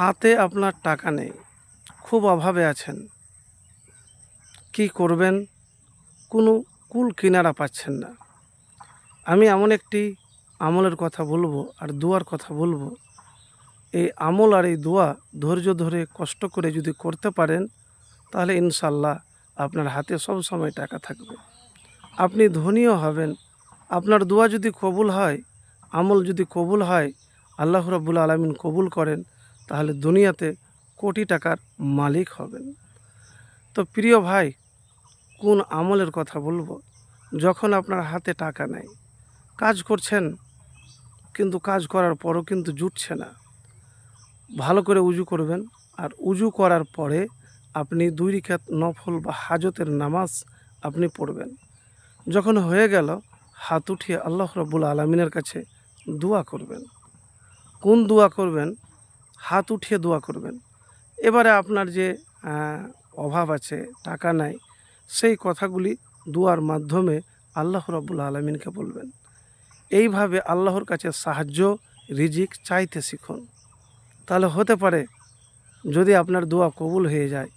হাতে আপনার টাকা নেই, খুব অভাবে আছেন, কি করবেন কোনো কুল কিনারা পাচ্ছেন না। আমি এমন একটি আমলের কথা বলবো আর দোয়ার কথা বলবো। এই আমল আর এই দোয়া ধৈর্য ধরে কষ্ট করে যদি করতে পারেন, তাহলে ইনশাল্লাহ আপনার হাতে সব সময় টাকা থাকবে, আপনি ধনীও হবেন। আপনার দোয়া যদি কবুল হয়, আমল যদি কবুল হয়, আল্লাহ রাব্বুল আলামিন কবুল করেন, তাহলে দুনিয়াতে কোটি টাকার মালিক হবেন। তো প্রিয় ভাই, কোন আমলের কথা বলবো? যখন আপনার হাতে টাকা নেই, কাজ করছেন কিন্তু কাজ করার পরও কিন্তু জুটছে না, ভালো করে উজু করবেন। আর উজু করার পরে আপনি 2 রাকাত নফল বা হাজতের নামাজ আপনি পড়বেন। যখন হয়ে গেল, হাত উঠিয়ে আল্লাহ রাব্বুল আলামিনের কাছে দোয়া করবেন। কোন দোয়া করবেন? হাত উঠিয়ে দোয়া করবেন। এবারে আপনার যে অভাব আছে, টাকা নাই, সেই কথাগুলি দোয়ার মাধ্যমে আল্লাহ রাব্বুল আলামিনকে বলবেন। এইভাবে আল্লাহর কাছে সাহায্য, রিজিক চাইতে শিখুন। তাহলে হতে পারে যদি আপনার দোয়া কবুল হয়ে যায়,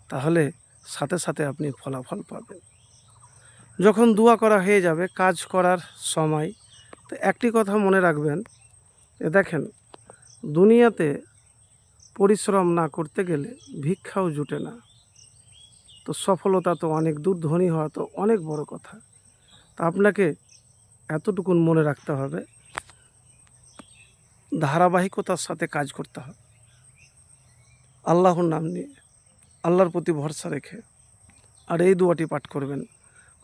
তাহলে সাথে সাথে আপনি ফলাফল পাবেন। যখন দোয়া করা হয়ে যাবে, কাজ করার সময় তো একটি কথা মনে রাখবেন, দেখেন, দুনিয়াতে পরিশ্রম না করতে গেলে ভিক্ষাও জুটে না। তো সফলতা তো অনেক দূর, ধনী হওয়া তো অনেক বড় কথা। তা আপনাকে এতটুকুন মনে রাখতে হবে, ধারাবাহিকতার সাথে কাজ করতে হবে, আল্লাহর নাম নিয়ে, আল্লাহর প্রতি ভরসা রেখে। আর এই দোয়াটি পাঠ করবেন,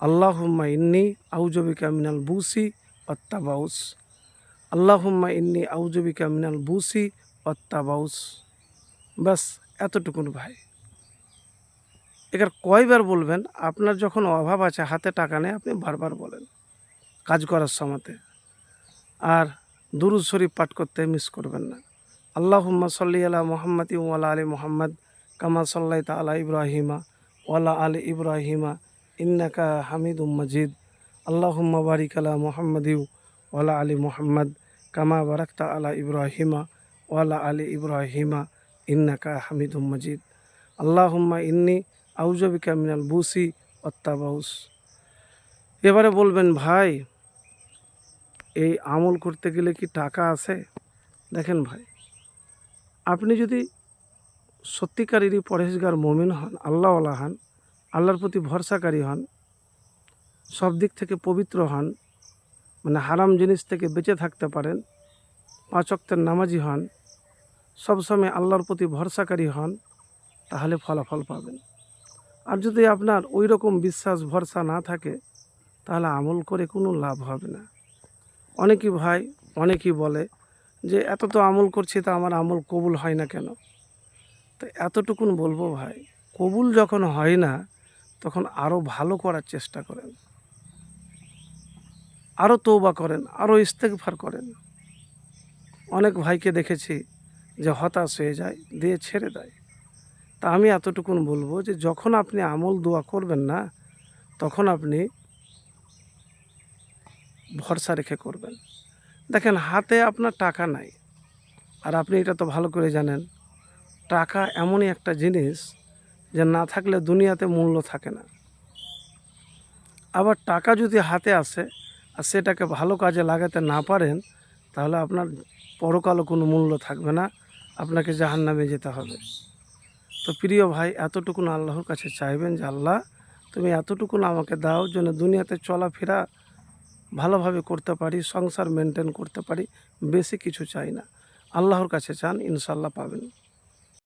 আল্লাহুম্মা ইন্নী আউযুবিকা মিনাল বুসি ওয়াত্তাবাউস। আল্লাহুম্মা ইন্নী আউযুবিকা মিনাল বুসি ওয়াত্তাবাউস। ব্যাস এতটুকুন ভাই। এবার কয়বার বলবেন? আপনার যখন অভাব আছে, হাতে টাকা নেই, আপনি বারবার বলেন কাজ করার সময়তে। আর দুরূদ শরীফ পাঠ করতে মিস করবেন না। আল্লাহুম্মা সাল্লি আলা মুহাম্মাদিন ওয়া আলা আলি মুহাম্মাদ কামা সাল্লাইতা আলা ইব্রাহিমা ওয়া আলা আলি ইব্রাহিমা ইন্নাকা হামিদুম মাজিদ। আল্লাহুম্মা বারিক আলা মুহাম্মাদিন ওয়া আলা আলি মুহাম্মাদ কামা বারাকতা আলা ইব্রাহিমা ওয়া আলা আলি ইব্রাহিমা ইন্নাকা হামিদুম মাজিদ। আল্লাহুম্মা ইন্নী আউযুবিকা মিনাল বুসি ওয়াত্তাবাউস। এবারে বলবেন, ভাই এই আমল করতে গেলে কি টাকা আছে? দেখেন ভাই, আপনি যদি সত্যিকারেরই পরহেজগার মুমিন হন, আল্লাহওয়ালা হন, আল্লাহর প্রতি ভরসাকারী হন, সব দিক থেকে পবিত্র হন, মানে হারাম জিনিস থেকে বেঁচে থাকতে পারেন, 5 ওয়াক্তের নামাজি হন, সবসময় আল্লাহর প্রতি ভরসাকারী হন, তাহলে ফলাফল পাবেন। আর যদি আপনার ওই রকম বিশ্বাস ভরসা না থাকে, তাহলে আমল করে কোনো লাভ হবে না। অনেকেই বলে যে এত তো আমল করছি, তা আমার আমল কবুল হয় না কেন? তো এতটুকুন বলবো ভাই, কবুল যখন হয় না, তখন আরও ভালো করার চেষ্টা করেন, আরও তওবা করেন, আরও ইস্তেগফার করেন। অনেক ভাইকে দেখেছি যে হতাশ হয়ে যায়, দিয়ে ছেড়ে দেয়। তা আমি এতটুকুন বলবো যে যখন আপনি আমল দোয়া করবেন না, তখন আপনি ভরসা রেখে করবেন। দেখেন, হাতে আপনার টাকা নাই, আর আপনি এটা তো ভালো করে জানেন, টাকা এমনই একটা জিনিস যে না থাকলে দুনিয়াতে মূল্য থাকে না। আবার টাকা যদি হাতে আসে আর সেটাকে ভালো কাজে লাগাতে না পারেন, তাহলে আপনার পরকালও কোনো মূল্য থাকবে না, আপনাকে জাহান্নামে যেতে হবে। তো প্রিয় ভাই, এতটুকুন আল্লাহর কাছে চাইবেন যে আল্লাহ, তুমি এতটুকুন আমাকে দাও যেন দুনিয়াতে চলাফেরা ভালোভাবে করতে পারি, সংসার মেনটেন করতে পারি, বেশি কিছু চাই না। আল্লাহর কাছে চান, ইনশাল্লাহ পাবেন।